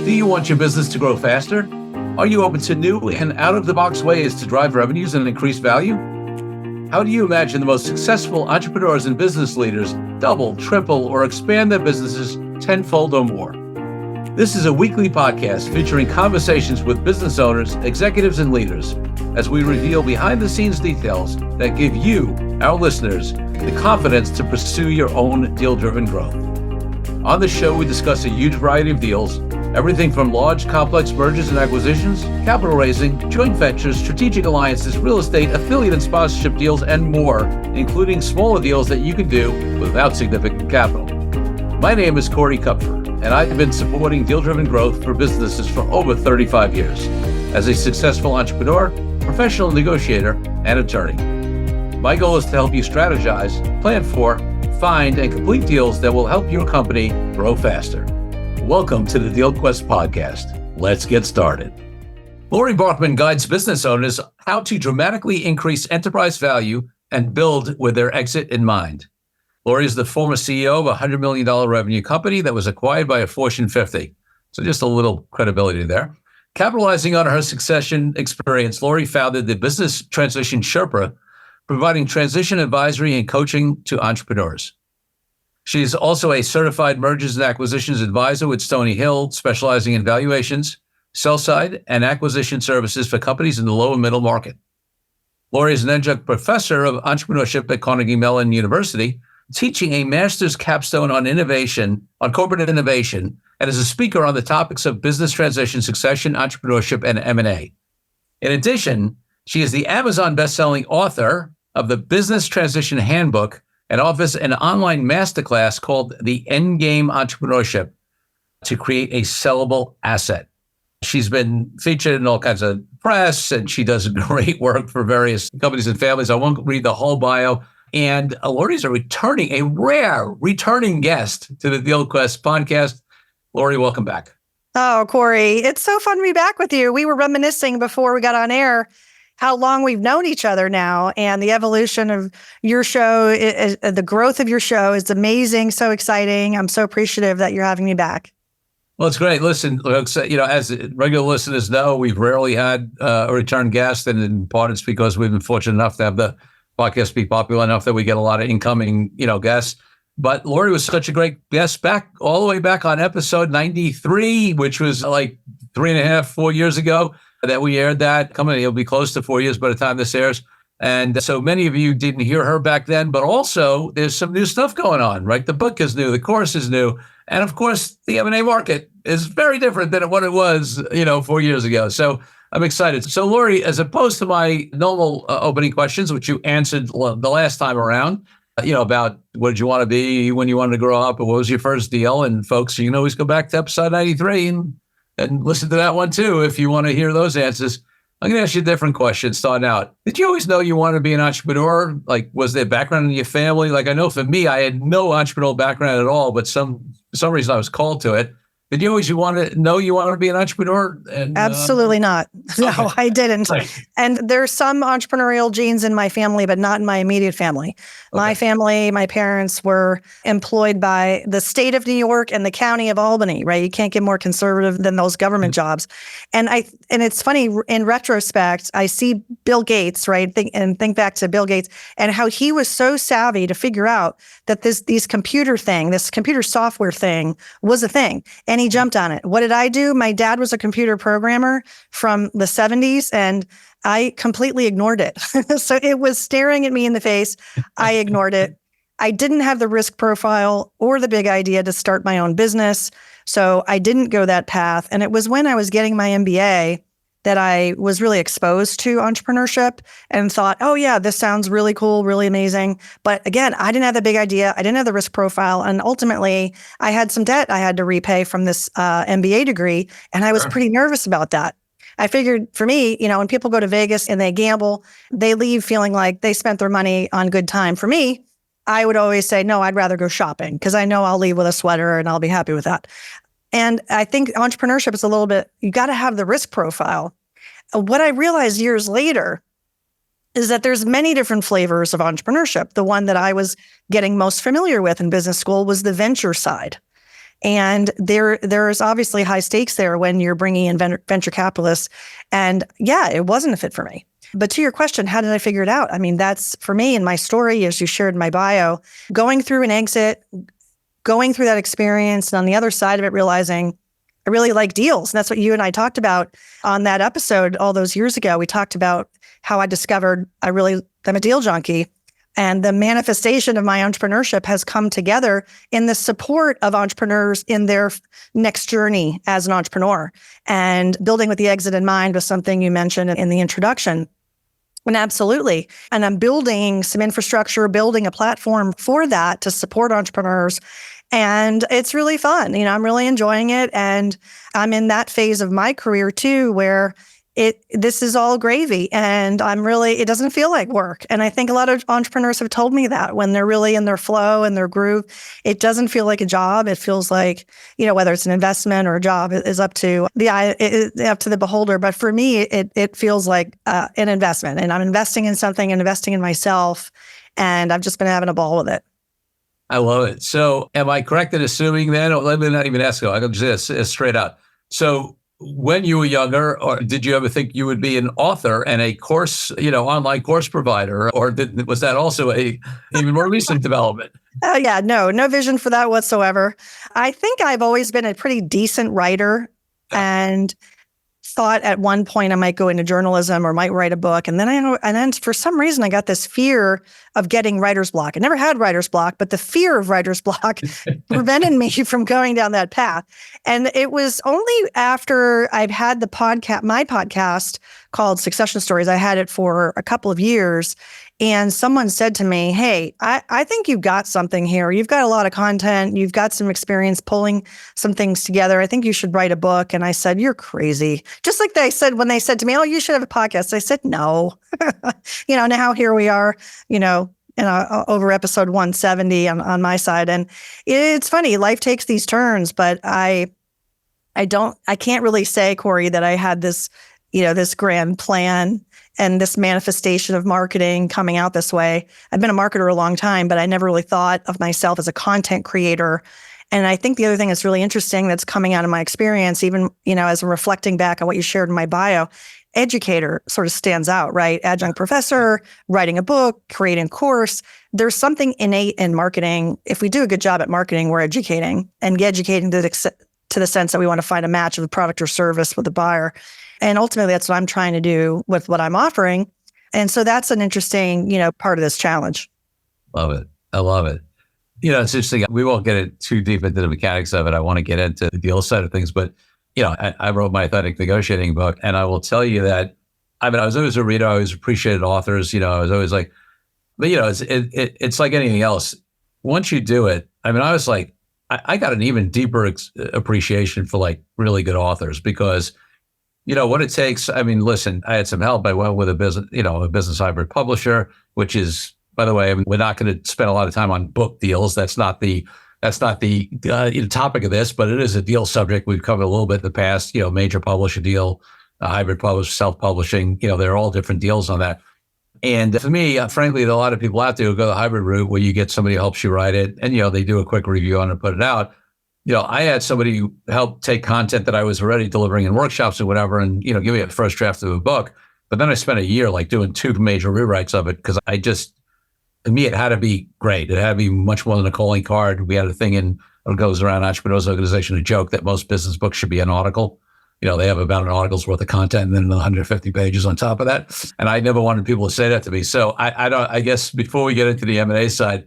Do you want your business to grow faster? Are you open to new and out-of-the-box ways to drive revenues and increase value? How do you imagine the most successful entrepreneurs and business leaders double, triple, or expand their businesses tenfold or more? This is a weekly podcast featuring conversations with business owners, executives, and leaders as we reveal behind-the-scenes details that give you, our listeners, the confidence to pursue your own deal-driven growth. On the show, we discuss a huge variety of deals, everything from large, complex mergers and acquisitions, capital raising, joint ventures, strategic alliances, real estate, affiliate and sponsorship deals, and more, including smaller deals that you can do without significant capital. My name is Kupfer, and I've been supporting deal-driven growth for businesses for over 35 years as a successful entrepreneur, professional negotiator, and attorney. My goal is to help you strategize, plan for, find, and complete deals that will help your company grow faster. Welcome to the DealQuest Podcast. Let's get started. Laurie Barkman guides business owners how to dramatically increase enterprise value and build with their exit in mind. Laurie is the former CEO of a $100 million revenue company that was acquired by a Fortune 50. So just a little credibility there. Capitalizing on her succession experience, Laurie founded the Business Transition Sherpa, providing transition advisory and coaching to entrepreneurs. She's also a certified mergers and acquisitions advisor with Stony Hill, specializing in valuations, sell-side, and acquisition services for companies in the lower middle market. Laurie is an adjunct professor of entrepreneurship at Carnegie Mellon University, teaching a master's capstone on innovation, on corporate innovation, and is a speaker on the topics of business transition, succession, entrepreneurship, and M&A. In addition, she is the Amazon best-selling author of the Business Transition Handbook and offers an online masterclass called The Endgame Entrepreneurship to create a sellable asset. She's been featured in all kinds of press, and she does great work for various companies and families. I won't read the whole bio. And Laurie's a rare returning guest to the DealQuest Podcast. Laurie, welcome back. Oh, Corey, it's so fun to be back with you. We were reminiscing before we got on air how long we've known each other now, and the evolution of your show, the growth of your show is amazing, so exciting. I'm so appreciative that you're having me back. Well, it's great. Listen, as regular listeners know, we've rarely had a return guest, and in part it's because we've been fortunate enough to have the podcast be popular enough that we get a lot of incoming, guests. But Laurie was such a great guest all the way back on episode 93, which was like 4 years ago that we aired that. It'll be close to 4 years by the time this airs. And so many of you didn't hear her back then, but also there's some new stuff going on, right? The book is new, the course is new. And of course, the M&A market is very different than what it was, 4 years ago. So I'm excited. So Laurie, as opposed to my normal opening questions, which you answered the last time around, about what did you want to be when you wanted to grow up, or what was your first deal? And folks, you can always go back to episode 93 and listen to that one too, if you want to hear those answers. I'm going to ask you a different question starting out. Did you always know you wanted to be an entrepreneur? Like, was there background in your family? Like, I know for me, I had no entrepreneurial background at all, but for some reason I was called to it. Did you always you wanted to be an entrepreneur? Absolutely not. No, okay. I didn't. And there's some entrepreneurial genes in my family, but not in my immediate family. Okay. My family, my parents were employed by the state of New York and the county of Albany, right? You can't get more conservative than those government jobs. And it's funny, in retrospect, I see Bill Gates, right? Think back to Bill Gates and how he was so savvy to figure out that this computer software thing was a thing. And he jumped on it. What did I do? My dad was a computer programmer from the 70s, and I completely ignored it. So it was staring at me in the face. I ignored it. I didn't have the risk profile or the big idea to start my own business. So I didn't go that path. And it was when I was getting my MBA that I was really exposed to entrepreneurship and thought, oh yeah, this sounds really cool, really amazing. But again, I didn't have the big idea. I didn't have the risk profile. And ultimately, I had some debt I had to repay from this MBA degree. And I was pretty nervous about that. I figured for me, when people go to Vegas and they gamble, they leave feeling like they spent their money on good time. For me, I would always say, no, I'd rather go shopping because I know I'll leave with a sweater and I'll be happy with that. And I think entrepreneurship is a little bit, you got to have the risk profile. What I realized years later is that there's many different flavors of entrepreneurship. The one that I was getting most familiar with in business school was the venture side. And there's obviously high stakes there when you're bringing in venture capitalists. And yeah, it wasn't a fit for me. But to your question, how did I figure it out? I mean, that's for me in my story, as you shared in my bio, going through an exit, going through that experience, and on the other side of it, realizing I really like deals. And that's what you and I talked about on that episode all those years ago. We talked about how I discovered I'm a deal junkie. And the manifestation of my entrepreneurship has come together in the support of entrepreneurs in their next journey as an entrepreneur. And building with the exit in mind was something you mentioned in the introduction. And absolutely. And I'm building some infrastructure, building a platform for that to support entrepreneurs. And it's really fun. I'm really enjoying it. And I'm in that phase of my career too, where this is all gravy, and it doesn't feel like work. And I think a lot of entrepreneurs have told me that when they're really in their flow and their groove, it doesn't feel like a job. It feels like, whether it's an investment or a job is up to the beholder. But for me, it feels like an investment, and I'm investing in something and investing in myself. And I've just been having a ball with it. I love it. So am I correct in assuming then, or let me not even ask you, I can just straight out. So when you were younger, or did you ever think you would be an author and a course, online course provider, or was that also a even more recent development? Yeah, no vision for that whatsoever. I think I've always been a pretty decent writer, and thought at one point I might go into journalism or might write a book. And then for some reason, I got this fear of getting writer's block. I never had writer's block, but the fear of writer's block prevented me from going down that path. And it was only after I've had my podcast called Succession Stories. I had it for a couple of years. And someone said to me, hey, I think you've got something here. You've got a lot of content. You've got some experience pulling some things together. I think you should write a book. And I said, you're crazy. Just like they said when they said to me, oh, you should have a podcast. I said, no. Now here we are, over episode 170 on my side. And it's funny, life takes these turns, but I can't really say, Corey, that I had this, this grand plan and this manifestation of marketing coming out this way. I've been a marketer a long time, but I never really thought of myself as a content creator. And I think the other thing that's really interesting that's coming out of my experience, even, as I'm reflecting back on what you shared in my bio, educator sort of stands out, right? Adjunct professor, writing a book, creating a course. There's something innate in marketing. If we do a good job at marketing, we're educating to the sense that we want to find a match of the product or service with the buyer. And ultimately, that's what I'm trying to do with what I'm offering. And so that's an interesting, part of this challenge. Love it. I love it. It's interesting. We won't get it too deep into the mechanics of it. I want to get into the deal side of things. But, I wrote my authentic negotiating book. And I will tell you that, I was always a reader. I always appreciated authors. I was always like, but, it's like anything else. Once you do it, I was like, I got an even deeper appreciation for like really good authors because what it takes. Listen, I had some help. I went with a business hybrid publisher, which is, by the way, we're not going to spend a lot of time on book deals. That's not the topic of this, but it is a deal subject we've covered a little bit in the past. Major publisher deal, hybrid publisher, self-publishing. They're all different deals on that. And for me, frankly, there are a lot of people out there who go the hybrid route where you get somebody who helps you write it, and they do a quick review on it and put it out. I had somebody who helped take content that I was already delivering in workshops or whatever and, give me a first draft of a book. But then I spent a year like doing 2 major rewrites of it because to me, it had to be great. It had to be much more than a calling card. We had a thing in what goes around Entrepreneurs Organization, a joke that most business books should be an article. They have about an article's worth of content and then 150 pages on top of that. And I never wanted people to say that to me. So I guess before we get into the M&A side,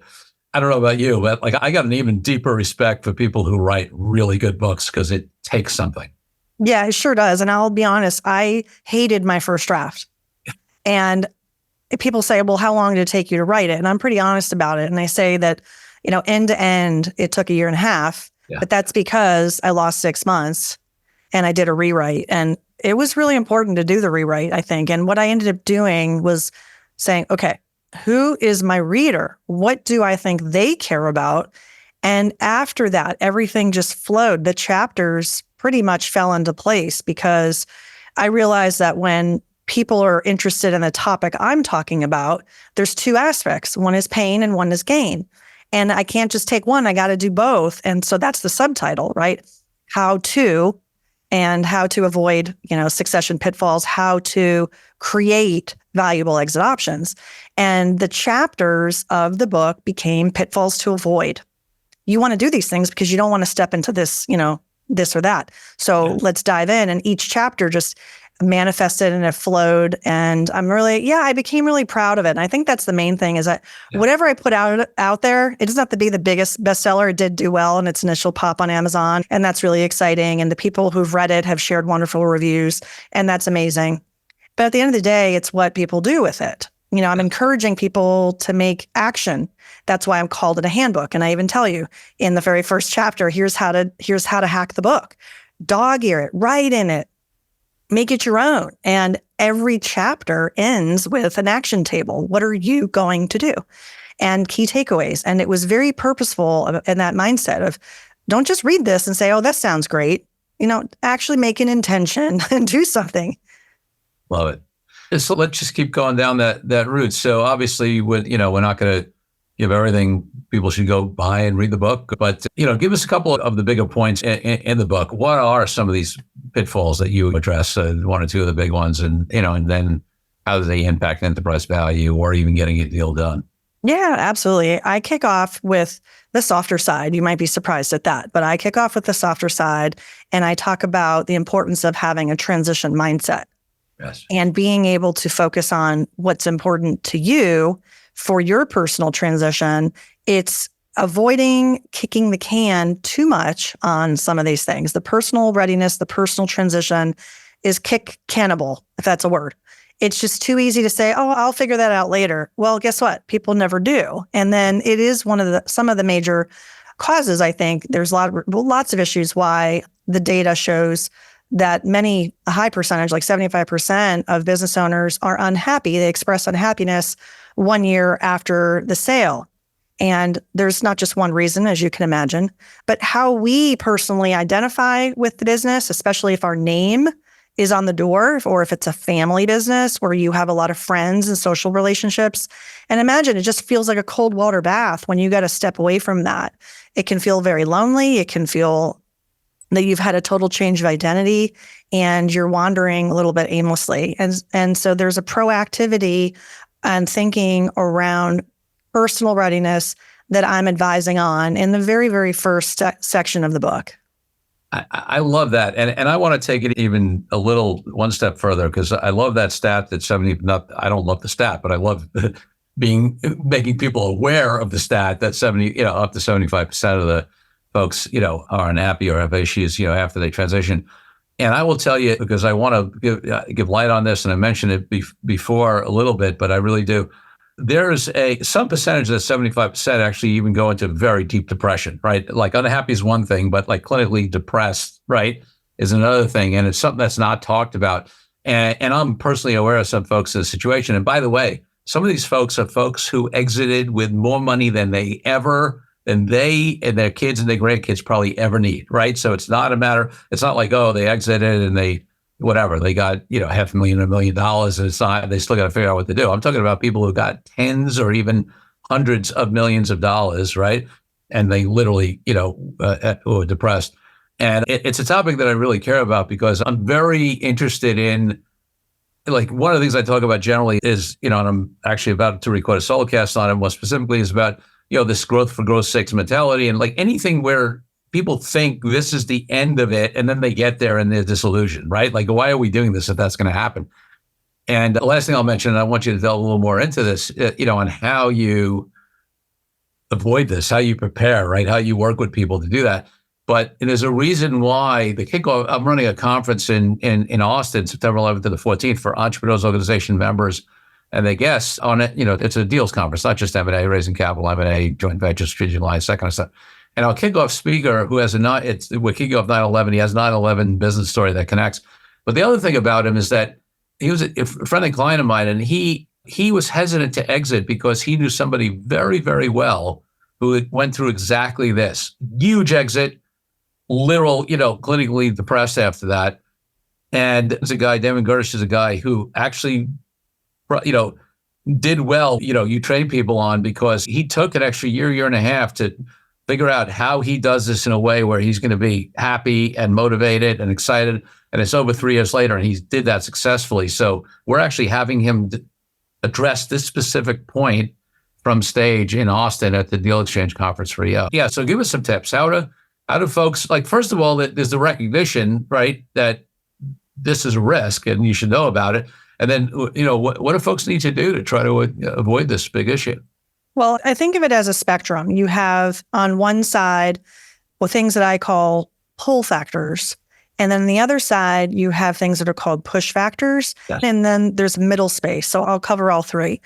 I don't know about you, but like I got an even deeper respect for people who write really good books because it takes something. Yeah, it sure does. And I'll be honest, I hated my first draft. And people say, well, how long did it take you to write it? And I'm pretty honest about it. And I say that, end to end, it took 1.5 years, but that's because I lost 6 months and I did a rewrite. And it was really important to do the rewrite, I think. And what I ended up doing was saying, okay, who is my reader? What do I think they care about? And after that, everything just flowed. The chapters pretty much fell into place because I realized that when people are interested in the topic I'm talking about, there's 2 aspects. One is pain and one is gain. And I can't just take one, I got to do both. And so that's the subtitle, right? How to, and how to avoid, succession pitfalls, how to create valuable exit options. And the chapters of the book became pitfalls to avoid. You want to do these things because you don't want to step into this, this or that. So let's dive in. And each chapter just manifested and it flowed. And I became really proud of it. And I think that's the main thing is that whatever I put out there, it doesn't have to be the biggest bestseller. It did do well in its initial pop on Amazon. And that's really exciting. And the people who've read it have shared wonderful reviews. And that's amazing. But at the end of the day, it's what people do with it. I'm encouraging people to make action. That's why I'm called it a handbook. And I even tell you in the very first chapter, here's how to hack the book. Dog ear it, write in it, make it your own. And every chapter ends with an action table. What are you going to do? And key takeaways. And it was very purposeful in that mindset of don't just read this and say, oh, that sounds great. Actually make an intention and do something. Love it. So let's just keep going down that route. So obviously, we're not going to give everything. People should go buy and read the book. But, give us a couple of the bigger points in the book. What are some of these pitfalls that you address, one or two of the big ones, and then how do they impact enterprise value or even getting a deal done? Yeah, absolutely. I kick off with the softer side. You might be surprised at that, but I kick off with the softer side and I talk about the importance of having a transition mindset. Yes. And being able to focus on what's important to you for your personal transition. It's avoiding kicking the can too much on some of these things. The personal readiness, the personal transition is kick cannibal, if that's a word. It's just too easy to say, oh, I'll figure that out later. Well, guess what? People never do. And then it is some of the major causes, I think. There's lots of issues why the data shows that a high percentage, like 75% of business owners are unhappy. They express unhappiness 1 year after the sale. And there's not just one reason, as you can imagine, but how we personally identify with the business, especially if our name is on the door or if it's a family business where you have a lot of friends and social relationships. And imagine it just feels like a cold water bath when you got to step away from that. It can feel very lonely. It can feel that you've had a total change of identity and you're wandering a little bit aimlessly. And so there's a proactivity and thinking around personal readiness that I'm advising on in the very, very first section of the book. I love that. And I want to take it even one step further because I love that stat that I don't love the stat, but I love making people aware of the stat that up to 75% of the folks, are unhappy or have issues, after they transition. And I will tell you, because I want to give light on this, and I mentioned it before a little bit, but I really do. There's some percentage of the 75% actually even go into very deep depression, right? Like unhappy is one thing, but like clinically depressed, right, is another thing. And it's something that's not talked about. And I'm personally aware of some folks in the situation. And by the way, some of these folks are folks who exited with more money than they and their kids and their grandkids probably ever need, right? So it's not like, oh, they exited and they got, $500,000, $1 million, and it's not, they still got to figure out what to do. I'm talking about people who got tens or even hundreds of millions of dollars, right? And they literally, were depressed. And it's a topic that I really care about because I'm very interested in, like, one of the things I talk about generally is, and I'm actually about to record a solo cast on it, more specifically is about, this growth for growth's sake mentality, and like anything where people think this is the end of it and then they get there and they're disillusioned, right? Like, why are we doing this if that's going to happen? And the last thing I'll mention, and I want you to delve a little more into this, on how you avoid this, how you prepare, right? How you work with people to do that. But there's a reason why the kickoff, I'm running a conference in Austin, September 11th to the 14th for Entrepreneurs Organization members and their guests on it. It's a deals conference, not just M&A, raising capital, M&A, joint ventures, strategic alliance, that kind of stuff. And our kickoff speaker, we're kicking off 9/11. He has 9/11 business story that connects. But the other thing about him is that he was a friendly client of mine, and he was hesitant to exit because he knew somebody very, very well who went through exactly this huge exit, literal, clinically depressed after that. And there's a guy, Damon Gersh is a guy who actually, did well, you train people on, because he took an extra year and a half to figure out how he does this in a way where he's going to be happy and motivated and excited. And it's over 3 years later, and he did that successfully. So we're actually having him address this specific point from stage in Austin at the Deal Exchange Conference for EO. Yeah, so give us some tips. How do folks, first of all, there's the recognition, right, that this is a risk and you should know about it. And then, what do folks need to do to try to avoid this big issue? Well, I think of it as a spectrum. You have on one side, things that I call pull factors. And then on the other side, you have things that are called push factors. Yes. And then there's middle space. So I'll cover all three.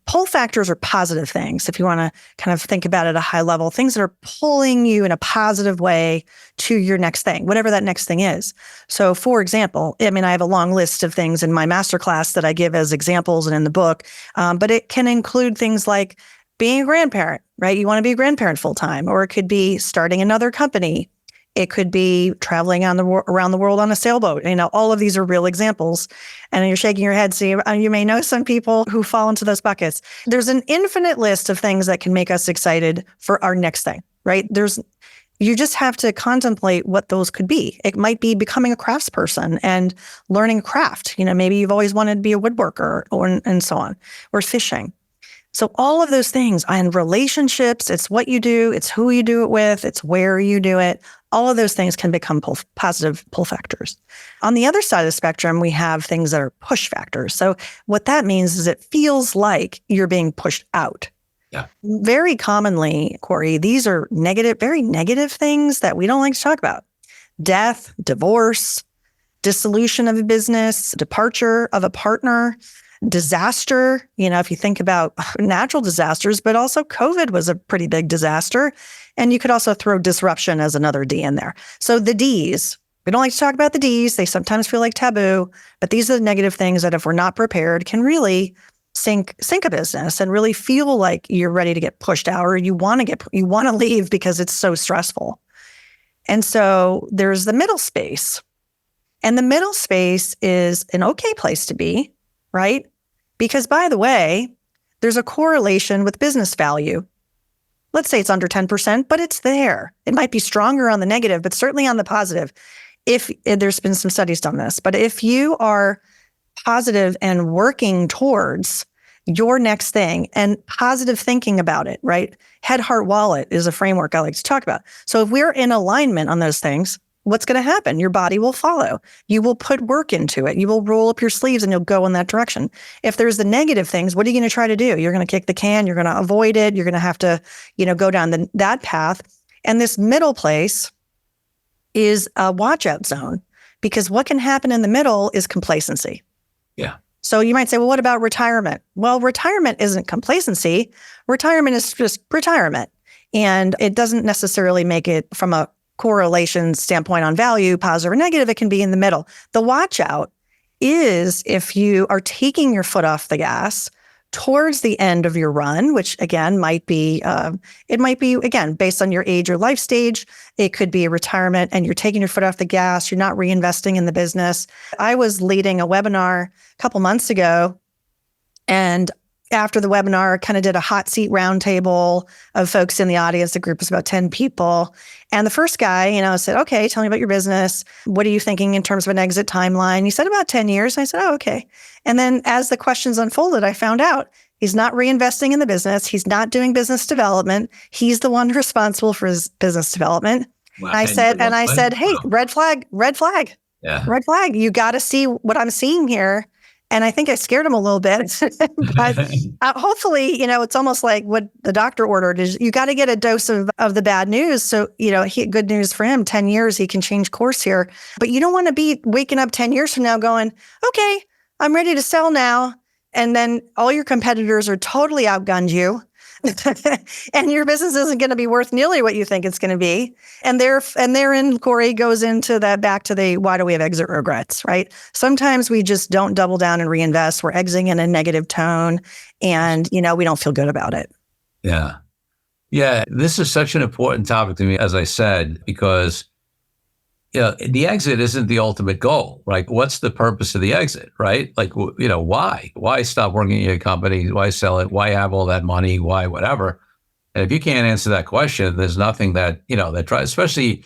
Pull factors are positive things. If you want to kind of think about it at a high level, things that are pulling you in a positive way to your next thing, whatever that next thing is. So for example, I have a long list of things in my masterclass that I give as examples and in the book, but it can include things like being a grandparent, right? You want to be a grandparent full time, or it could be starting another company. It could be traveling around the world on a sailboat. All of these are real examples. And you're shaking your head, so you may know some people who fall into those buckets. There's an infinite list of things that can make us excited for our next thing, right? You just have to contemplate what those could be. It might be becoming a craftsperson and learning a craft. Maybe you've always wanted to be a woodworker and so on, or fishing. So all of those things, and relationships, it's what you do, it's who you do it with, it's where you do it. All of those things can become positive pull factors. On the other side of the spectrum, we have things that are push factors. So what that means is it feels like you're being pushed out. Yeah. Very commonly, Corey, these are very negative things that we don't like to talk about. Death, divorce, dissolution of a business, departure of a partner, disaster, if you think about natural disasters, but also COVID was a pretty big disaster. And you could also throw disruption as another D in there. So the Ds, we don't like to talk about the Ds. They sometimes feel like taboo, but these are the negative things that if we're not prepared can really sink a business and really feel like you're ready to get pushed out, or you want to leave because it's so stressful. And so there's the middle space. And the middle space is an okay place to be, right? Because by the way, there's a correlation with business value. Let's say it's under 10%, but it's there. It might be stronger on the negative, but certainly on the positive. If there's been some studies on this, but if you are positive and working towards your next thing and positive thinking about it, right? Head, heart, wallet is a framework I like to talk about. So if we're in alignment on those things, what's going to happen? Your body will follow. You will put work into it. You will roll up your sleeves and you'll go in that direction. If there's the negative things, what are you going to try to do? You're going to kick the can. You're going to avoid it. You're going to have to, go down that path. And this middle place is a watch out zone, because what can happen in the middle is complacency. Yeah. So you might say, well, what about retirement? Well, retirement isn't complacency. Retirement is just retirement. And it doesn't necessarily make it from a correlation standpoint on value, positive or negative. It can be in the middle. The watch out is if you are taking your foot off the gas towards the end of your run, which again might be, again, based on your age or life stage. It could be a retirement and you're taking your foot off the gas. You're not reinvesting in the business. I was leading a webinar a couple months ago, and after the webinar, I kind of did a hot seat roundtable of folks in the audience. The group was about 10 people. And the first guy, said, okay, tell me about your business. What are you thinking in terms of an exit timeline? He said, about 10 years. And I said, oh, okay. And then as the questions unfolded, I found out he's not reinvesting in the business. He's not doing business development. He's the one responsible for his business development. Wow. I said, hey, wow. red flag. Yeah. Red flag. You got to see what I'm seeing here. And I think I scared him a little bit, but hopefully, it's almost like what the doctor ordered is you got to get a dose of the bad news. So, good news for him, 10 years, he can change course here, but you don't want to be waking up 10 years from now going, okay, I'm ready to sell now. And then all your competitors are totally outgunned you. And your business isn't going to be worth nearly what you think it's going to be. And therein, Corey goes into that back to the why do we have exit regrets, right? Sometimes we just don't double down and reinvest. We're exiting in a negative tone and, we don't feel good about it. Yeah. Yeah. This is such an important topic to me, as I said, because the exit isn't the ultimate goal, right? What's the purpose of the exit, right? Like, why? Why stop working in a company? Why sell it? Why have all that money? Why whatever? And if you can't answer that question, there's nothing that, that tries, especially,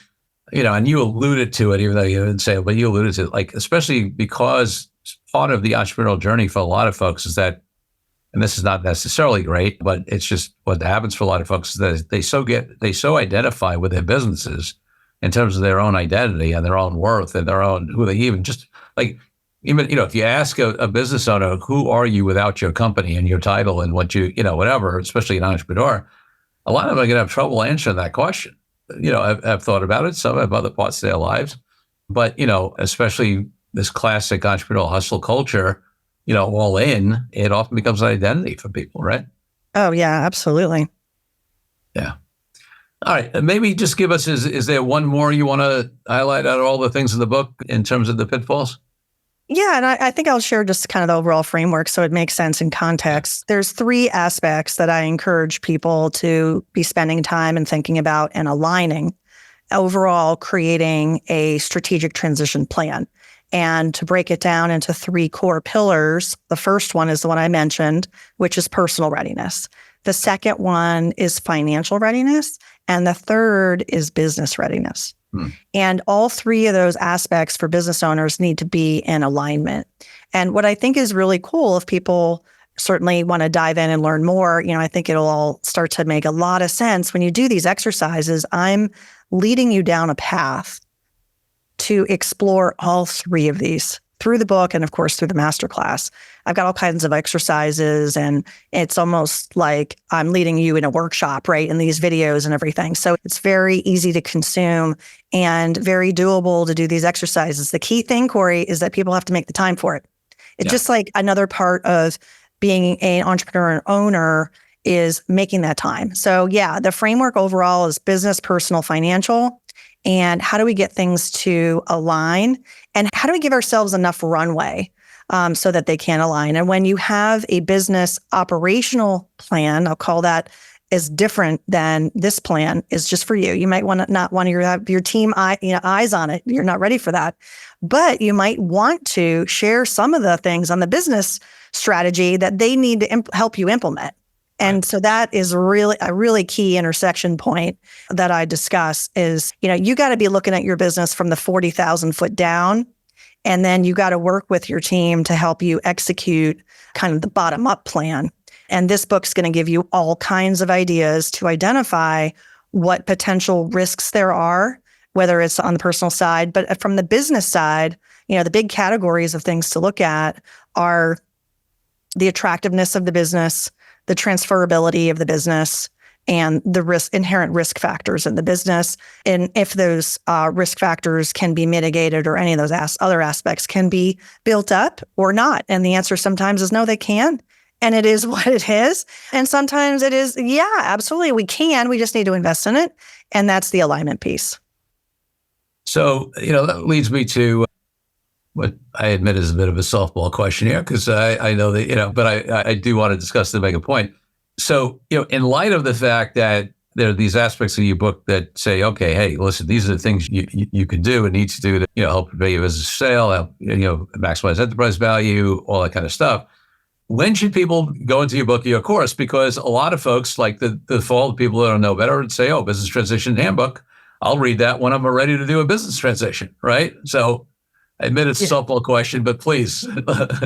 and you alluded to it, even though you didn't say it, but you alluded to it, like, especially because part of the entrepreneurial journey for a lot of folks is that, and this is not necessarily great, but it's just what happens for a lot of folks is that they so identify with their businesses in terms of their own identity and their own worth and their own, who they even just like, even, if you ask a business owner, who are you without your company and your title and what you, whatever, especially an entrepreneur, a lot of them are going to have trouble answering that question. I've thought about it. Some have other parts of their lives, but, especially this classic entrepreneurial hustle culture, all in, it often becomes an identity for people, right? Oh, yeah, absolutely. Yeah. All right. Maybe just give us, is there one more you want to highlight out of all the things in the book in terms of the pitfalls? Yeah, and I think I'll share just kind of the overall framework so it makes sense in context. There's 3 aspects that I encourage people to be spending time and thinking about and aligning. Overall, creating a strategic transition plan. And to break it down into 3 core pillars, the first one is the one I mentioned, which is personal readiness. The second one is financial readiness. And the third is business readiness. And all 3 of those aspects for business owners need to be in alignment. And what I think is really cool, if people certainly want to dive in and learn more, I think it'll all start to make a lot of sense. When you do these exercises, I'm leading you down a path to explore all 3 of these through the book and, of course, through the masterclass. I've got all kinds of exercises, and it's almost like I'm leading you in a workshop, right, in these videos and everything. So it's very easy to consume and very doable to do these exercises. The key thing, Corey, is that people have to make the time for it. It's just like another part of being an entrepreneur and owner is making that time. So yeah, the framework overall is business, personal, financial. And how do we get things to align? And how do we give ourselves enough runway so that they can align? And when you have a business operational plan, I'll call that, is different than this plan is just for you. You might not want to have your team eyes on it. You're not ready for that. But you might want to share some of the things on the business strategy that they need to help you implement. And so that is a really key intersection point that I discuss is, you got to be looking at your business from the 40,000 foot down, and then you got to work with your team to help you execute kind of the bottom up plan. And this book's going to give you all kinds of ideas to identify what potential risks there are, whether it's on the personal side, but from the business side, the big categories of things to look at are the attractiveness of the business, the transferability of the business, and the inherent risk factors in the business. And if those risk factors can be mitigated or any of those other aspects can be built up or not. And the answer sometimes is no, they can. And it is what it is. And sometimes it is, yeah, absolutely, we can. We just need to invest in it. And that's the alignment piece. So, that leads me to what I admit is a bit of a softball question here, because I know that, but I do want to discuss to make a point. So, in light of the fact that there are these aspects of your book that say, okay, hey, listen, these are the things you can do and need to do to, help prepare your business sale, help, maximize enterprise value, all that kind of stuff. When should people go into your book or your course? Because a lot of folks, like the default people that don't know better, would say, oh, business transition handbook. I'll read that when I'm ready to do a business transition, right? So I admit it's a softball question, but please.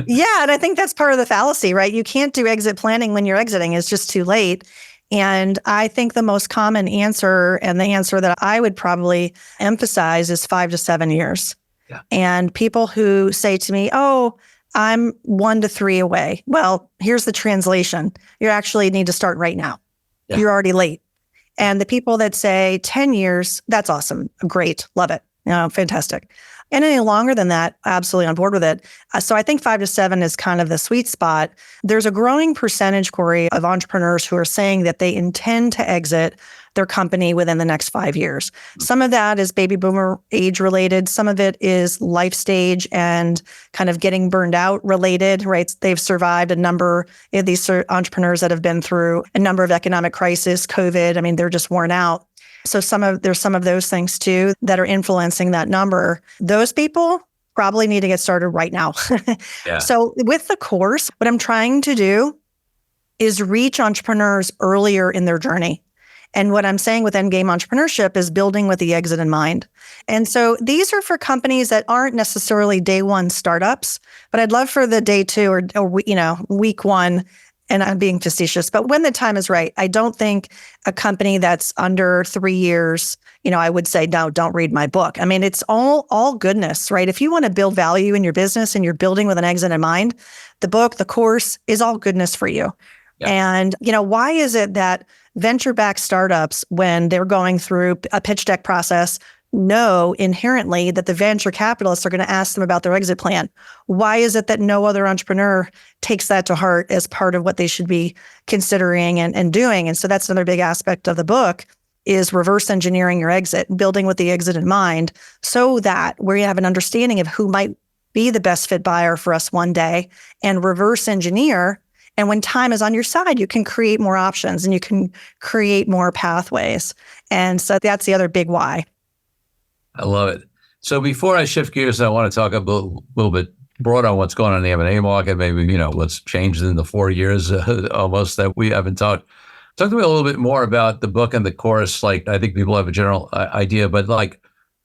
Yeah, and I think that's part of the fallacy, right? You can't do exit planning when you're exiting. It's just too late. And I think the most common answer, and the answer that I would probably emphasize, is 5 to 7 years. Yeah. And people who say to me, oh, I'm 1 to 3 away. Well, here's the translation. You actually need to start right now. Yeah. You're already late. And the people that say 10 years, that's awesome. Great. Love it. Fantastic. And any longer than that, absolutely on board with it. So I think 5 to 7 is kind of the sweet spot. There's a growing percentage, Corey, of entrepreneurs who are saying that they intend to exit their company within the next 5 years. Some of that is baby boomer age related. Some of it is life stage and kind of getting burned out related, right? They've survived a number of these entrepreneurs that have been through a number of economic crises, COVID. I mean, they're just worn out. So there's some of those things too that are influencing that number. Those people probably need to get started right now. Yeah. So with the course, what I'm trying to do is reach entrepreneurs earlier in their journey. And what I'm saying with endgame entrepreneurship is building with the exit in mind. And so these are for companies that aren't necessarily day one startups, but I'd love for the day two or week one, and I'm being facetious, but when the time is right. I don't think a company that's under 3 years, I would say, no, don't read my book. I mean, it's all goodness, right? If you want to build value in your business and you're building with an exit in mind, the book, the course is all goodness for you. Yeah. And, why is it that venture-backed startups, when they're going through a pitch deck process, know inherently that the venture capitalists are going to ask them about their exit plan? Why is it that no other entrepreneur takes that to heart as part of what they should be considering and doing? And so that's another big aspect of the book is reverse engineering your exit, building with the exit in mind, so that we have an understanding of who might be the best fit buyer for us one day and reverse engineer. And when time is on your side, you can create more options and you can create more pathways. And so that's the other big why. I love it. So before I shift gears, I want to talk a little bit broad on what's going on in the M&A market. Maybe, what's changed in the 4 years almost that we haven't talked. Talk to me a little bit more about the book and the course. Like, I think people have a general idea, but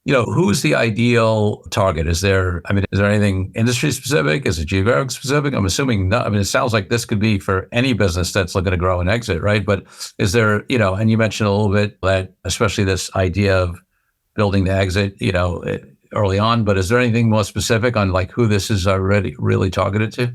who's the ideal target? Is there anything industry specific? Is it geographic specific? I'm assuming not. I mean, it sounds like this could be for any business that's looking to grow and exit, right? But is there, and you mentioned a little bit that, especially this idea of building the exit, early on, but is there anything more specific on like who this is already really targeted to?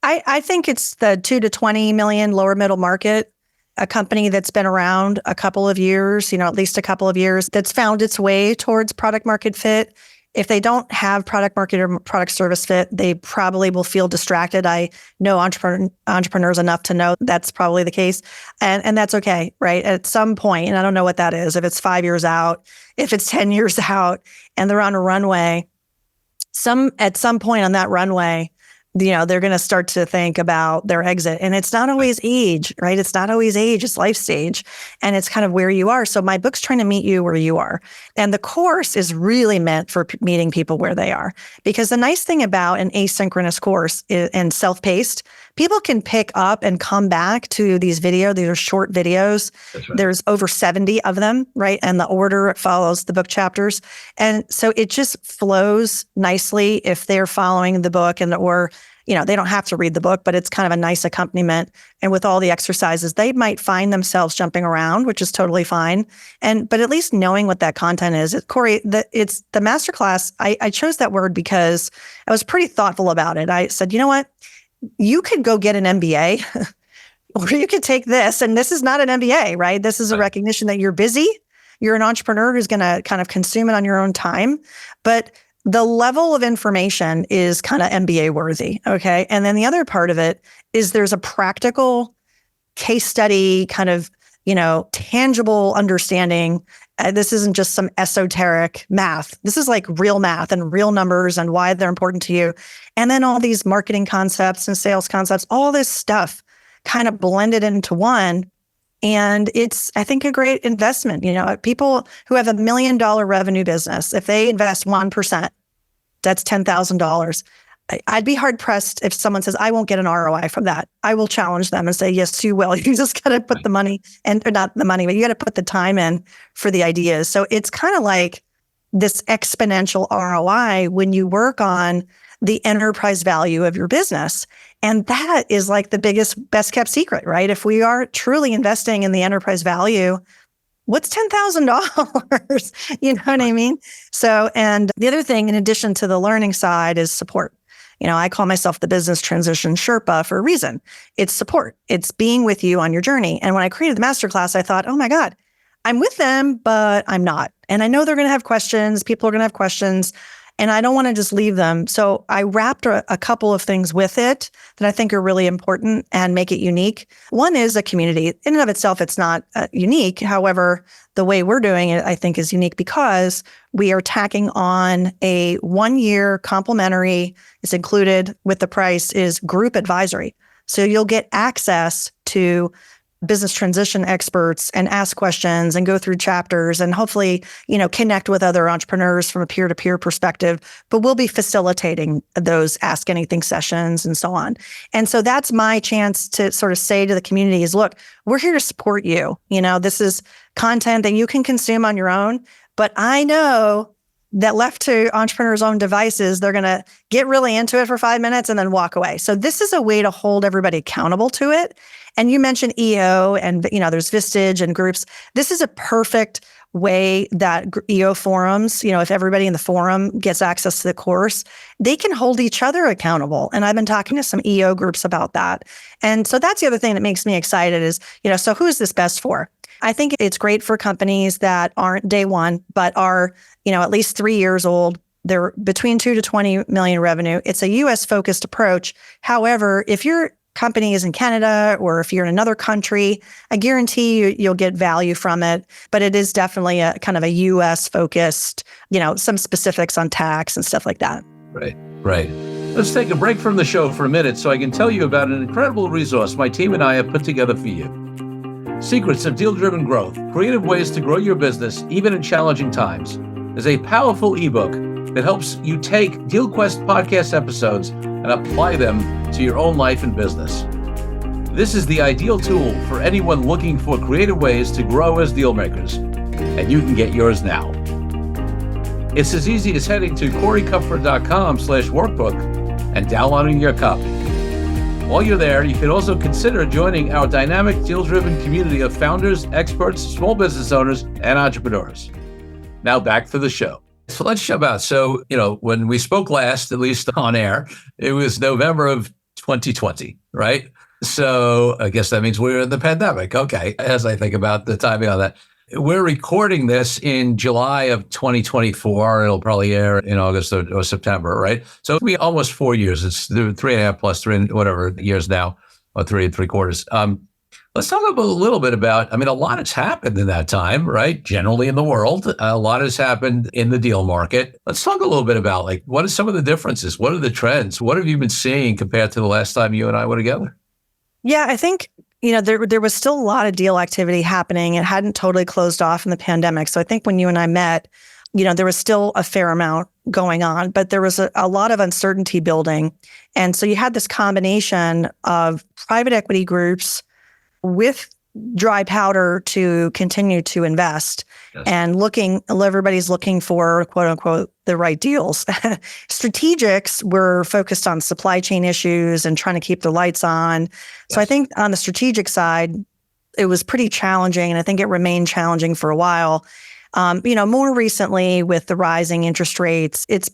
I think it's the 2 to 20 million lower middle market, a company that's been around a couple of years, at least a couple of years, that's found its way towards product market fit. If they don't have product market or product service fit, they probably will feel distracted. I know entrepreneurs enough to know that's probably the case. And that's okay, right? At some point, and I don't know what that is, if it's 5 years out, if it's 10 years out, and they're on a runway, at some point on that runway, they're going to start to think about their exit. And it's not always age, right? It's not always age, it's life stage. And it's kind of where you are. So my book's trying to meet you where you are. And the course is really meant for meeting people where they are. Because the nice thing about an asynchronous course and self-paced, people can pick up and come back to these videos. These are short videos. That's right. There's over 70 of them, right? And the order follows the book chapters. And so it just flows nicely if they're following the book or they don't have to read the book, but it's kind of a nice accompaniment. And with all the exercises, they might find themselves jumping around, which is totally fine. But at least knowing what that content is. Corey, it's the masterclass. I chose that word because I was pretty thoughtful about it. I said, you know what? You could go get an MBA or you could take this. And this is not an MBA, right? This is a recognition that you're busy. You're an entrepreneur who's going to kind of consume it on your own time. But the level of information is kind of MBA worthy. Okay. And then the other part of it is there's a practical case study kind of, tangible understanding. This isn't just some esoteric math. This is like real math and real numbers and why they're important to you. And then all these marketing concepts and sales concepts, all this stuff kind of blended into one. And it's, I think, a great investment. People who have $1 million revenue business, if they invest 1%, that's $10,000. I'd be hard pressed if someone says, I won't get an ROI from that. I will challenge them and say, yes, you will. You just got to put the money or not the money, but you got to put the time in for the ideas. So it's kind of like this exponential ROI when you work on the enterprise value of your business. And that is like the best kept secret, right? If we are truly investing in the enterprise value, what's $10,000? You know what I mean? So, and the other thing, in addition to the learning side, is support. I call myself the business transition Sherpa for a reason. It's support. It's being with you on your journey. And when I created the masterclass, I thought, oh my God, I'm with them, but I'm not. And I know they're going to have questions. People are going to have questions. And I don't want to just leave them. So I wrapped a couple of things with it that I think are really important and make it unique. One is a community. In and of itself, it's not unique. However, the way we're doing it, I think, is unique because we are tacking on a 1-year complimentary, it's included with the price, is group advisory. So you'll get access to business transition experts and ask questions and go through chapters and hopefully, connect with other entrepreneurs from a peer-to-peer perspective. But we'll be facilitating those Ask Anything sessions and so on. And so that's my chance to sort of say to the community is, look, we're here to support you. This is content that you can consume on your own. But I know that left to entrepreneurs' own devices, they're going to get really into it for 5 minutes and then walk away. So this is a way to hold everybody accountable to it. And you mentioned EO and, there's Vistage and groups. This is a perfect way that EO forums, if everybody in the forum gets access to the course, they can hold each other accountable. And I've been talking to some EO groups about that. And so that's the other thing that makes me excited is, so who is this best for? I think it's great for companies that aren't day one, but are, at least 3 years old. They're between 2 to 20 million revenue. It's a US focused approach. However, if your company is in Canada or if you're in another country, I guarantee you'll get value from it. But it is definitely a kind of a US focused, some specifics on tax and stuff like that. Right. Let's take a break from the show for a minute so I can tell you about an incredible resource my team and I have put together for you. Secrets of Deal-Driven Growth, Creative Ways to Grow Your Business, Even in Challenging Times, is a powerful ebook that helps you take DealQuest podcast episodes and apply them to your own life and business. This is the ideal tool for anyone looking for creative ways to grow as deal makers, and you can get yours now. It's as easy as heading to corykupfer.com/workbook and downloading your copy. While you're there, you can also consider joining our dynamic deal-driven community of founders, experts, small business owners, and entrepreneurs. Now back to the show. So let's jump out. So, when we spoke last, at least on air, it was November of 2020, right? So I guess that means we're in the pandemic. Okay. As I think about the timing on that, we're recording this in July of 2024. It'll probably air in August or September, right? So it'll be almost 4 years. It's 3.5 plus 3 whatever years now, or 3 3/4. Let's talk a little bit about, a lot has happened in that time, right? Generally in the world, a lot has happened in the deal market. Let's talk a little bit about what are some of the differences? What are the trends? What have you been seeing compared to the last time you and I were together? Yeah, I think, there was still a lot of deal activity happening. It hadn't totally closed off in the pandemic. So I think when you and I met, there was still a fair amount going on, but there was a lot of uncertainty building. And so you had this combination of private equity groups with dry powder to continue to invest. Yes. And everybody's looking for, quote unquote, the right deals. Strategics were focused on supply chain issues and trying to keep the lights on. Yes. So I think on the strategic side, it was pretty challenging. And I think it remained challenging for a while. More recently with the rising interest rates, it's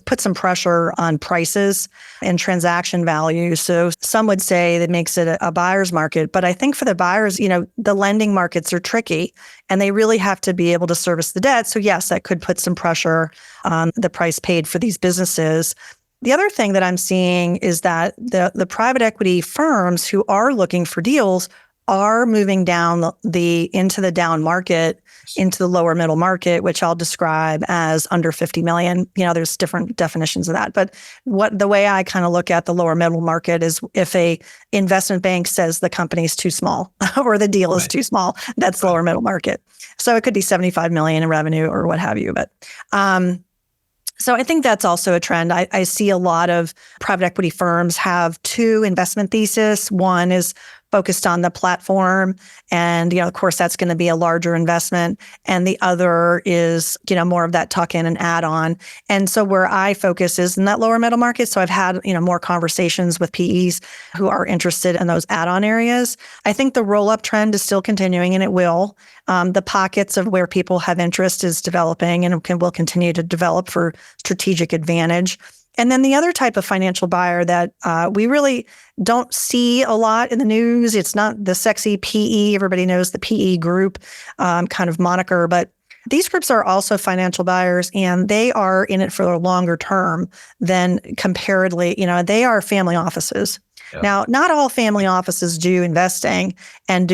put some pressure on prices and transaction value. So some would say that makes it a buyer's market. But I think for the buyers, the lending markets are tricky and they really have to be able to service the debt. So yes, that could put some pressure on the price paid for these businesses. The other thing that I'm seeing is that the private equity firms who are looking for deals are moving down into the down market, into the lower middle market, which I'll describe as under 50 million. There's different definitions of that. But the way I kind of look at the lower middle market is if a investment bank says the company's too small or the deal is too small, that's lower middle market. So it could be 75 million in revenue or what have you. But so I think that's also a trend. I see a lot of private equity firms have two investment theses. One is focused on the platform. And, of course, that's going to be a larger investment. And the other is, more of that tuck in and add on. And so where I focus is in that lower middle market. So I've had, more conversations with PEs who are interested in those add on areas. I think the roll up trend is still continuing and it will. The pockets of where people have interest is developing and will continue to develop for strategic advantage. And then the other type of financial buyer that we really don't see a lot in the news, it's not the sexy PE. Everybody knows the PE group kind of moniker, but these groups are also financial buyers and they are in it for a longer term than comparatively, they are family offices. Yeah. Now, not all family offices do investing and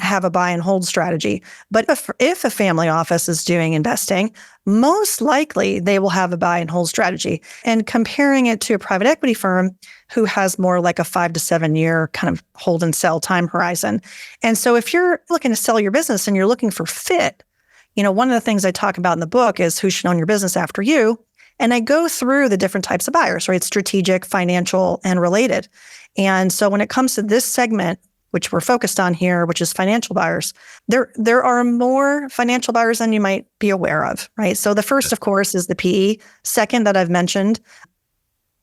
have a buy and hold strategy. But if a family office is doing investing, most likely they will have a buy and hold strategy. And comparing it to a private equity firm who has more like a 5 to 7 year kind of hold and sell time horizon. And so if you're looking to sell your business and you're looking for fit, one of the things I talk about in the book is who should own your business after you. And I go through the different types of buyers, right? Strategic, financial, and related. And so when it comes to this segment, which we're focused on here, which is financial buyers, there are more financial buyers than you might be aware of, right? So the first, of course, is the PE. Second that I've mentioned,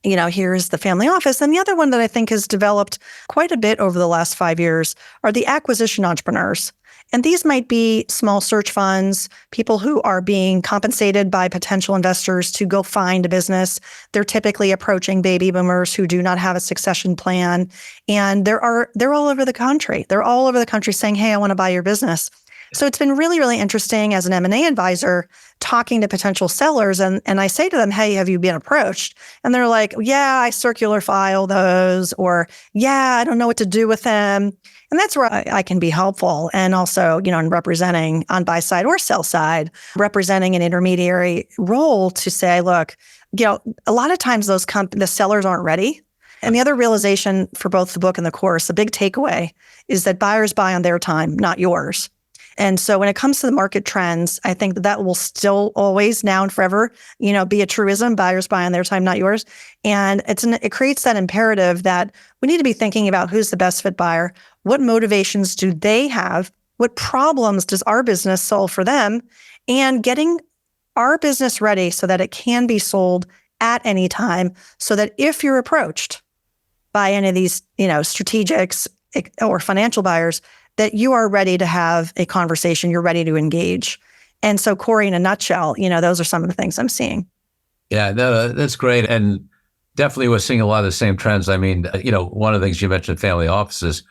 here's the family office. And the other one that I think has developed quite a bit over the last 5 years are the acquisition entrepreneurs. And these might be small search funds, people who are being compensated by potential investors to go find a business. They're typically approaching baby boomers who do not have a succession plan. And they're all over the country. They're all over the country saying, hey, I want to buy your business. So it's been really, really interesting as an M&A advisor talking to potential sellers. And I say to them, hey, have you been approached? And they're like, yeah, I circular file those, or yeah, I don't know what to do with them. And that's where I can be helpful. And also, in representing on buy side or sell side, representing an intermediary role to say, look, a lot of times the sellers aren't ready. And the other realization for both the book and the course, the big takeaway is that buyers buy on their time, not yours. And so when it comes to the market trends, I think that will still always, now and forever, be a truism. Buyers buy on their time, not yours. And it creates that imperative that we need to be thinking about who's the best fit buyer. What motivations do they have? What problems does our business solve for them? And getting our business ready so that it can be sold at any time, so that if you're approached by any of these, strategics or financial buyers, that you are ready to have a conversation, you're ready to engage. And so, Corey, in a nutshell, those are some of the things I'm seeing. Yeah, no, that's great. And definitely we're seeing a lot of the same trends. I mean, one of the things you mentioned, family offices.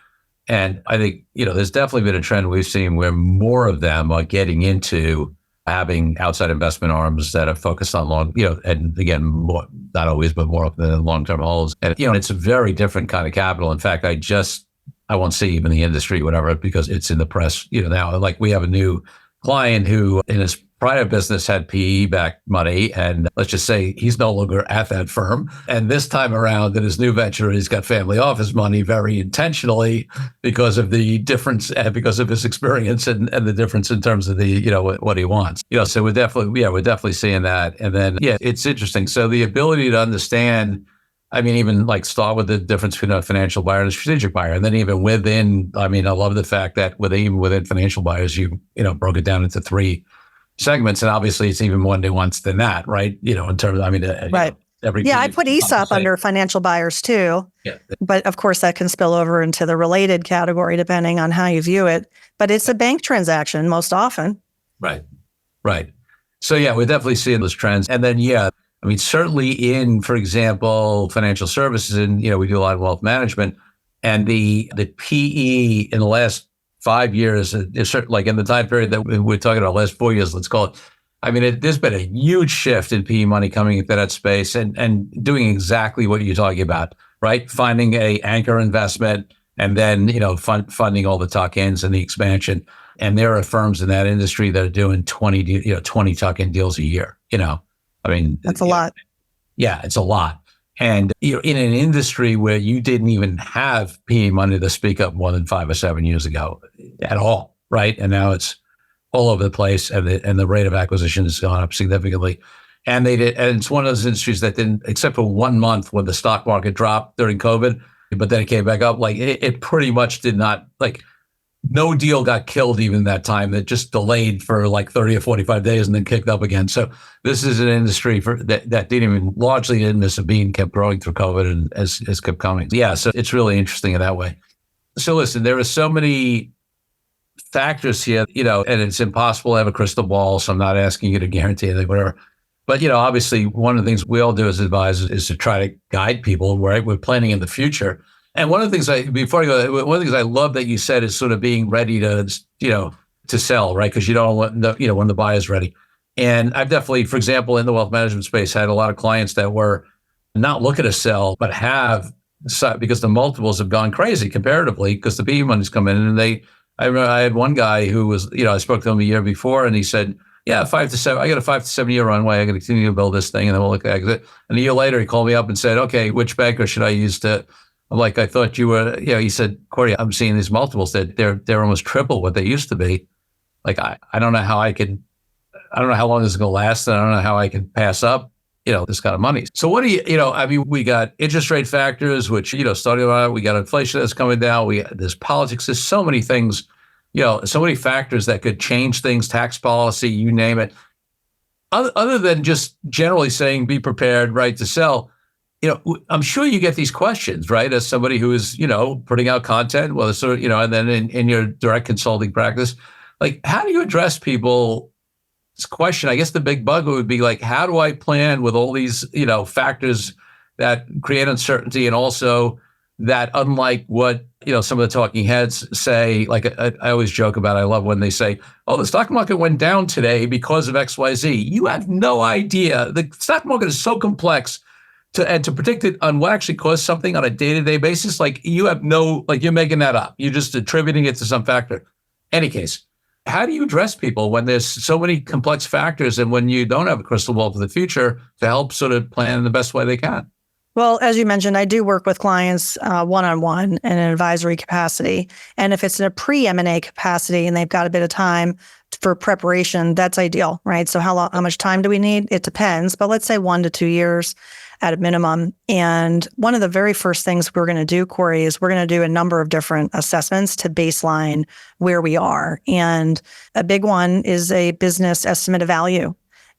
And I think, there's definitely been a trend we've seen where more of them are getting into having outside investment arms that are focused on long, and again, more, not always, but more often than long-term holds. And, it's a very different kind of capital. In fact, I won't say even the industry, whatever, because it's in the press, now, like we have a new client who in his prior business had PE-backed money. And let's just say he's no longer at that firm. And this time around in his new venture, he's got family office money very intentionally because of the difference, because of his experience and the difference in terms of the, what he wants. So we're definitely seeing that. And then, it's interesting. So the ability to understand, even like start with the difference between a financial buyer and a strategic buyer. And then even within, I love the fact that even within financial buyers, you broke it down into 3 segments. And obviously it's even more nuanced than that, right? In terms of, right. I put ESOP under financial buyers too. Yeah. But of course that can spill over into the related category depending on how you view it. But it's a bank transaction most often. Right. So we're definitely seeing those trends. And then, certainly in, for example, financial services, and, we do a lot of wealth management, and the PE in the last 5 years, is like in the time period that we're talking about, last 4 years, let's call it. There's been a huge shift in PE money coming into that space and doing exactly what you're talking about, right? Finding a anchor investment and then, funding all the tuck-ins and the expansion. And there are firms in that industry that are doing 20 tuck-in deals a year, That's a lot. Yeah, it's a lot. And in an industry where you didn't even have PE money to speak of more than 5 or 7 years ago at all, right? And now it's all over the place, and the rate of acquisition has gone up significantly. And it's one of those industries that didn't, except for 1 month when the stock market dropped during COVID, but then it came back up. Like it pretty much did not, like no deal got killed even that time. That just delayed for like 30 or 45 days and then kicked up again. So this is an industry that largely didn't miss a beat, kept growing through COVID and has kept coming. Yeah, so it's really interesting in that way. So listen, there are so many factors here, and it's impossible to have a crystal ball. So I'm not asking you to guarantee anything, whatever. But, obviously one of the things we all do as advisors is to try to guide people, right? We're planning in the future. And one of the things one of the things I love that you said is sort of being ready to sell, right? Because you don't know, when the buy is ready. And I've definitely, for example, in the wealth management space, had a lot of clients that were not looking to sell, but have because the multiples have gone crazy comparatively because the PE money's come in and I remember I had one guy who was, I spoke to him a year before and he said, yeah, 5 to 7, I got a 5 to 7 year runway. I got to continue to build this thing and then we'll look at it. And a year later, he called me up and said, okay, which banker should I use to, I'm like, I thought you were, he said, Corey, I'm seeing these multiples that they're almost triple what they used to be. Like, I don't know how I don't know how long this is going to last. And I don't know how I can pass up, this kind of money. So what do you, we got interest rate factors, which, starting out, we got inflation that's coming down. There's politics. There's so many things, so many factors that could change things, tax policy, you name it. Other than just generally saying, be prepared, right, to sell. I'm sure you get these questions, right? As somebody who is, putting out content, well, sort of, and then in your direct consulting practice, like, how do you address people's question? I guess the big bug would be like, how do I plan with all these, factors that create uncertainty and also that, unlike what, some of the talking heads say, like I always joke about, I love when they say, oh, the stock market went down today because of XYZ. You have no idea. The stock market is so complex to predict it on what actually caused something on a day-to-day basis. Like you have you're making that up. You're just attributing it to some factor. Any case, how do you address people when there's so many complex factors and when you don't have a crystal ball for the future to help sort of plan in the best way they can? Well, as you mentioned, I do work with clients one-on-one in an advisory capacity. And if it's in a pre-M&A capacity and they've got a bit of time for preparation, that's ideal, right? So how much time do we need? It depends, but let's say 1 to 2 years at a minimum. And one of the very first things we're going to do, Corey, is we're going to do a number of different assessments to baseline where we are. And a big one is a business estimate of value.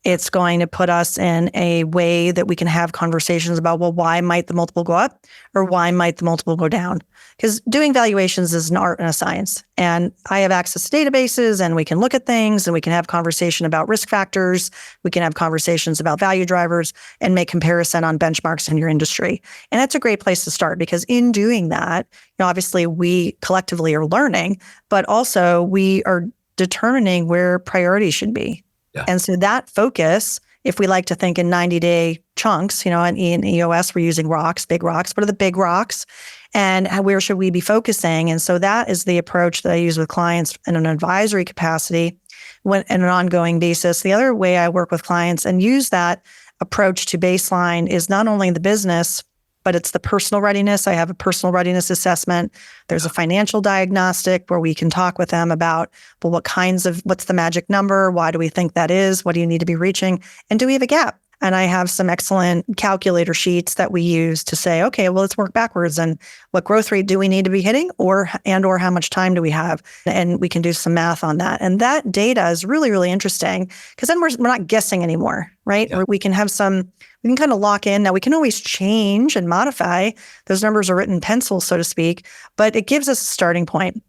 It's going to put us in a way that we can have conversations about, well, why might the multiple go up or why might the multiple go down? Because doing valuations is an art and a science. And I have access to databases and we can look at things and we can have conversation about risk factors. We can have conversations about value drivers and make comparison on benchmarks in your industry. And that's a great place to start because in doing that, obviously we collectively are learning, but also we are determining where priorities should be. Yeah. And so that focus, if we like to think in 90-day chunks, in EOS, we're using rocks, big rocks. What are the big rocks? And where should we be focusing? And so that is the approach that I use with clients in an advisory capacity in an ongoing basis. The other way I work with clients and use that approach to baseline is not only the business, but it's the personal readiness. I have a personal readiness assessment. There's a financial diagnostic where we can talk with them about, well, what's the magic number? Why do we think that is? What do you need to be reaching? And do we have a gap? And I have some excellent calculator sheets that we use to say, okay, well, let's work backwards. And what growth rate do we need to be hitting or how much time do we have? And we can do some math on that. And that data is really, really interesting because then we're not guessing anymore, right? Yeah. We can kind of lock in. Now we can always change and modify. Those numbers are written in pencil, so to speak, but it gives us a starting point.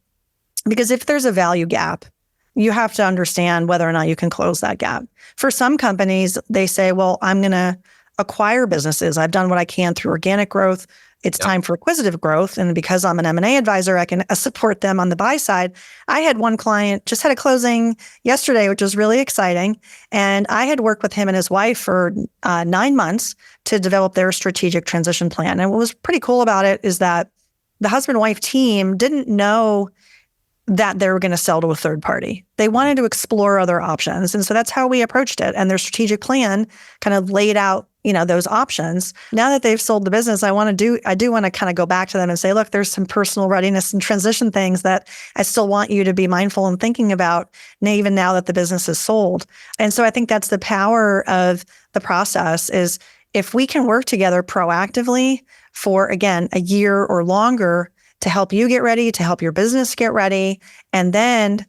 Because if there's a value gap, you have to understand whether or not you can close that gap. For some companies, they say, well, I'm going to acquire businesses. I've done what I can through organic growth. It's time for acquisitive growth. And because I'm an M&A advisor, I can support them on the buy side. I had one client just had a closing yesterday, which was really exciting. And I had worked with him and his wife for 9 months to develop their strategic transition plan. And what was pretty cool about it is that the husband and wife team didn't know that they were going to sell to a third party. They wanted to explore other options. And so that's how we approached it. And their strategic plan kind of laid out, those options. Now that they've sold the business, I do want to kind of go back to them and say, look, there's some personal readiness and transition things that I still want you to be mindful and thinking about, even now that the business is sold. And so I think that's the power of the process is if we can work together proactively for, again, a year or longer to help you get ready, to help your business get ready. And then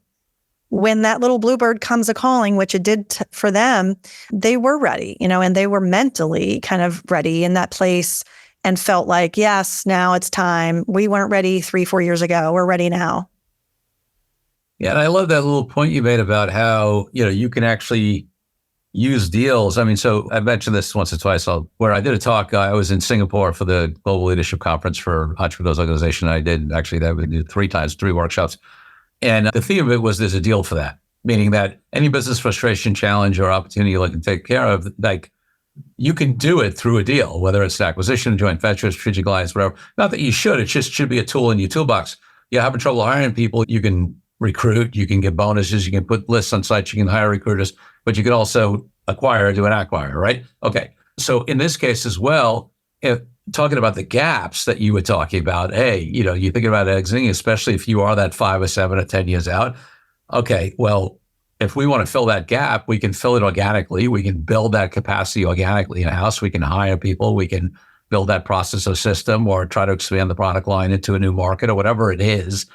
when that little bluebird comes a-calling, which it did for them, they were ready, and they were mentally kind of ready in that place and felt like, yes, now it's time. We weren't ready 3-4 years ago. We're ready now. Yeah. And I love that little point you made about how, you can actually use deals. I mean, so I mentioned this once or twice where I did a talk. I was in Singapore for the Global Leadership Conference for Entrepreneurs Organization. I did actually that. We did 3 workshops. And the theme of it was there's a deal for that, meaning that any business frustration, challenge, or opportunity you're looking to take care of, like you can do it through a deal, whether it's an acquisition, joint venture, strategic alliance, whatever. Not that you should, it just should be a tool in your toolbox. You're having trouble hiring people, you can recruit, you can get bonuses, you can put lists on sites, you can hire recruiters, but you can also acquire, do an acquire, right? Okay. So in this case as well, talking about the gaps that you were talking about, hey, you're thinking about exiting, especially if you are that 5 or 7 or 10 years out. Okay, well, if we want to fill that gap, we can fill it organically. We can build that capacity organically in-house. We can hire people. We can build that process or system or try to expand the product line into a new market or whatever it is.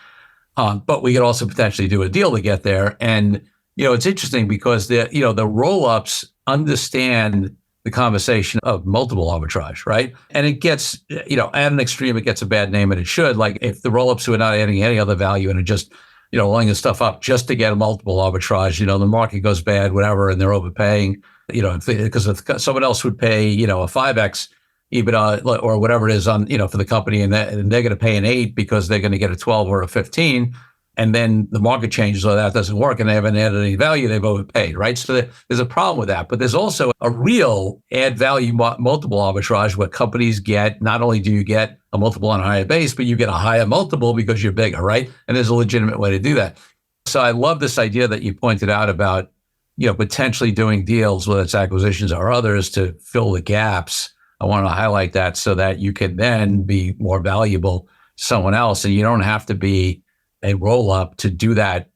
But we could also potentially do a deal to get there. And, it's interesting because the roll-ups understand the conversation of multiple arbitrage, right? And it gets, at an extreme, it gets a bad name, and it should. Like if the roll-ups who are not adding any other value and are just laying the stuff up just to get a multiple arbitrage, the market goes bad, whatever, and they're overpaying, because if someone else would pay, a 5x EBITDA or whatever it is on, for the company, and they're going to pay an 8 because they're going to get a 12 or a 15, and then the market changes or that doesn't work and they haven't added any value, they've overpaid, right? So there's a problem with that. But there's also a real add value multiple arbitrage where companies get, not only do you get a multiple on a higher base, but you get a higher multiple because you're bigger, right? And there's a legitimate way to do that. So I love this idea that you pointed out about, potentially doing deals, whether it's acquisitions or others, to fill the gaps. I want to highlight that so that you can then be more valuable to someone else. And you don't have to be a roll-up to do that,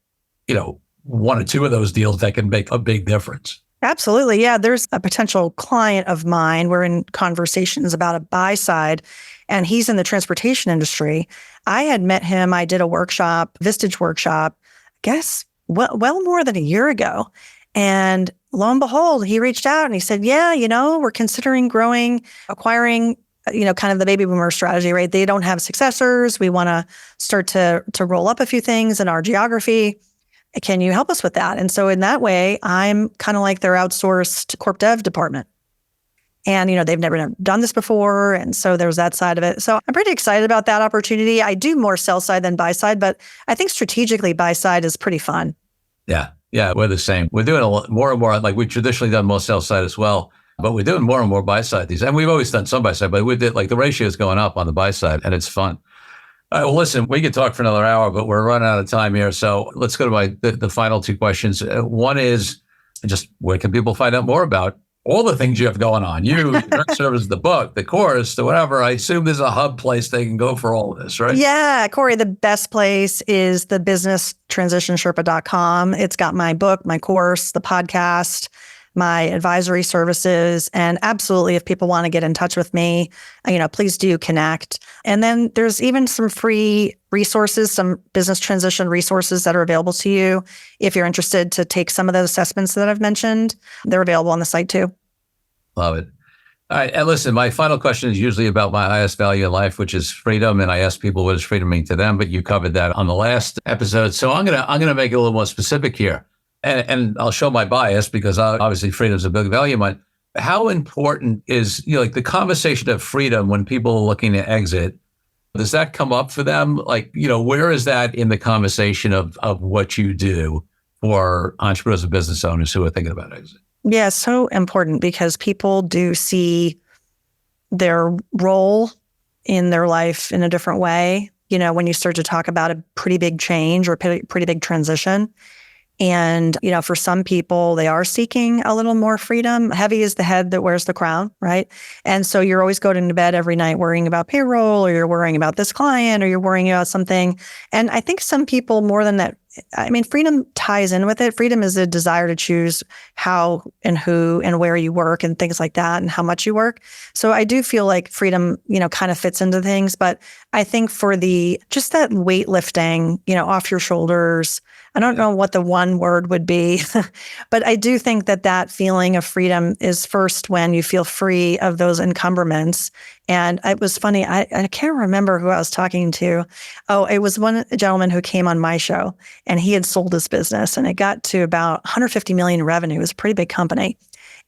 1 or 2 of those deals that can make a big difference. Absolutely. Yeah. There's a potential client of mine. We're in conversations about a buy side, and he's in the transportation industry. I had met him. I did a workshop, Vistage workshop, I guess, well more than a year ago. And lo and behold, he reached out and he said, yeah, we're considering acquiring, kind of the baby boomer strategy, right? They don't have successors. We want to start to roll up a few things in our geography. Can you help us with that? And so in that way, I'm kind of like their outsourced corp dev department. And, they've never done this before. And so there's that side of it. So I'm pretty excited about that opportunity. I do more sell side than buy side, but I think strategically buy side is pretty fun. Yeah. Yeah. We're the same. We're doing a lot more and more, like we've traditionally done more sell side as well, but we're doing more and more buy side these. And we've always done some buy side, but we did, like, the ratio is going up on the buy side and it's fun. All right, well, listen, we could talk for another hour, but we're running out of time here. So let's go to the final 2 questions. One is just, where can people find out more about all the things you have going on? You, direct service, the book, the course, the whatever. I assume there's a hub place they can go for all of this, right? Yeah, Corey, the best place is the businesstransitionSherpa.com. It's got my book, my course, the podcast, my advisory services. And absolutely, if people want to get in touch with me, please do connect. And then there's even some free resources, some business transition resources that are available to you. If you're interested to take some of the assessments that I've mentioned, they're available on the site too. Love it. All right. And listen, my final question is usually about my highest value in life, which is freedom. And I ask people, what does freedom mean to them? But you covered that on the last episode. So I'm gonna make it a little more specific here. And I'll show my bias because obviously freedom is a big value of mine. How important is, like the conversation of freedom when people are looking to exit? Does that come up for them? Like, where is that in the conversation of what you do for entrepreneurs and business owners who are thinking about exit? Yeah, so important because people do see their role in their life in a different way. When you start to talk about a pretty big change or a pretty big transition. And, for some people, they are seeking a little more freedom. Heavy is the head that wears the crown, right? And so you're always going to bed every night worrying about payroll, or you're worrying about this client, or you're worrying about something. And I think some people more than that, freedom ties in with it. Freedom is a desire to choose how and who and where you work and things like that and how much you work. So I do feel like freedom, kind of fits into things. But I think for just that weightlifting, off your shoulders, I don't know what the one word would be, but I do think that feeling of freedom is first when you feel free of those encumberments. And it was funny, I can't remember who I was talking to. Oh, it was one gentleman who came on my show, and he had sold his business, and it got to about 150 million in revenue. It was a pretty big company.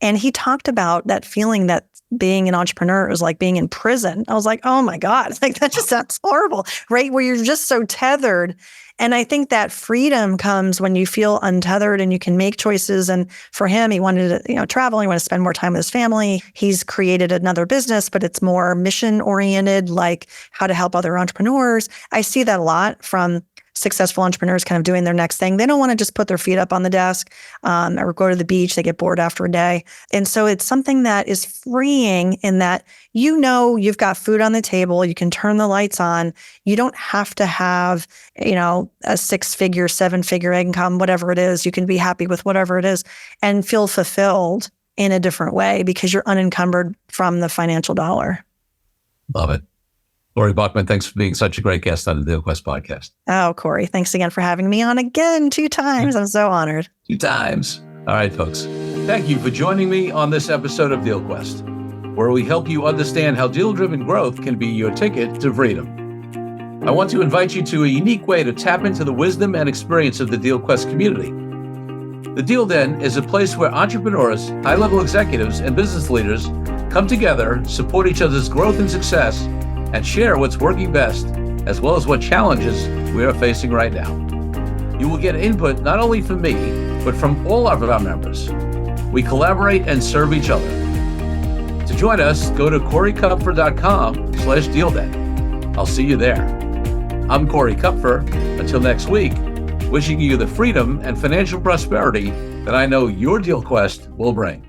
And he talked about that feeling that being an entrepreneur is like being in prison. I was like, oh my God, like that just sounds horrible, right? Where you're just so tethered. And I think that freedom comes when you feel untethered and you can make choices. And for him, he wanted to, travel. He wanted to spend more time with his family. He's created another business, but it's more mission oriented, like how to help other entrepreneurs. I see that a lot from successful entrepreneurs kind of doing their next thing. They don't want to just put their feet up on the desk or go to the beach. They get bored after a day. And so it's something that is freeing in that, you've got food on the table. You can turn the lights on. You don't have to have, a 6-figure, 7-figure income, whatever it is. You can be happy with whatever it is and feel fulfilled in a different way because you're unencumbered from the financial dollar. Love it. Laurie Barkman, thanks for being such a great guest on the DealQuest podcast. Oh, Corey, thanks again for having me on again 2 times. I'm so honored. 2 times. All right, folks. Thank you for joining me on this episode of DealQuest, where we help you understand how deal-driven growth can be your ticket to freedom. I want to invite you to a unique way to tap into the wisdom and experience of the DealQuest community. The Deal Den is a place where entrepreneurs, high-level executives, and business leaders come together, support each other's growth and success, and share what's working best, as well as what challenges we are facing right now. You will get input not only from me, but from all of our members. We collaborate and serve each other. To join us, go to corykupfer.com/dealden. I'll see you there. I'm Corey Kupfer. Until next week, wishing you the freedom and financial prosperity that I know your DealQuest will bring.